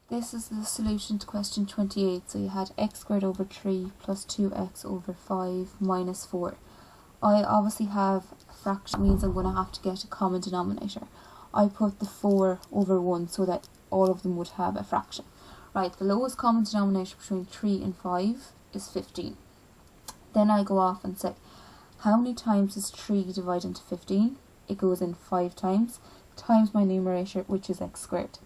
This is the solution to question 28. So you had x squared over 3 plus 2x over 5 minus 4. I obviously have a fraction, means I'm going to have to get a common denominator. I put the 4 over 1 so that all of them would have a fraction. Right, the lowest common denominator between 3 and 5 is 15. Then I go off and say, how many times does 3 divide into 15? It goes in 5 times my numerator, which is x squared.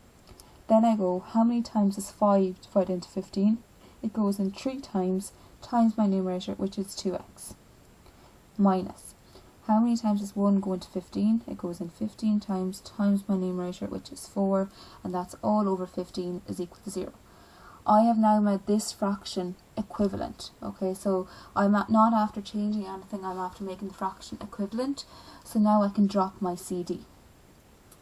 Then I go, how many times does 5 divide into 15? It goes in 3 times my numerator, which is 2x. Minus, how many times does 1 go into 15? It goes in 15 times my numerator, which is 4, and that's all over 15 is equal to 0. I have now made this fraction equivalent. Okay, so I'm not after changing anything, I'm after making the fraction equivalent. So now I can drop my CD.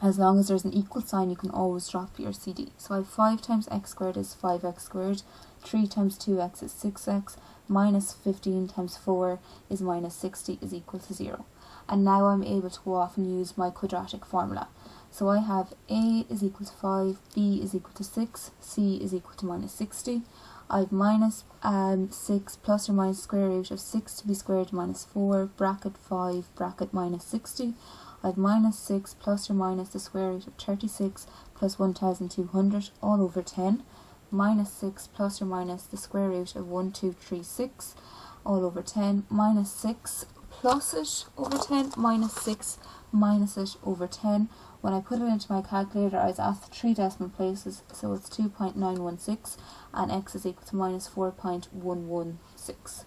As long as there's an equal sign, you can always drop your CD. So I have 5 times x squared is 5x squared, 3 times 2x is 6x, minus 15 times 4 is minus 60 is equal to 0. And now I'm able to go off and use my quadratic formula. So I have a is equal to 5, b is equal to 6, c is equal to minus 60. I have minus 6 plus or minus square root of 6 to be squared minus 4, bracket 5, bracket minus 60. I have minus 6 plus or minus the square root of 36 plus 1200 all over 10, minus 6 plus or minus the square root of 1236 all over 10, minus 6 plus it over 10, minus 6 minus it over 10. When I put it into my calculator, I was asked 3 decimal places, so it's 2.916, and x is equal to minus 4.116.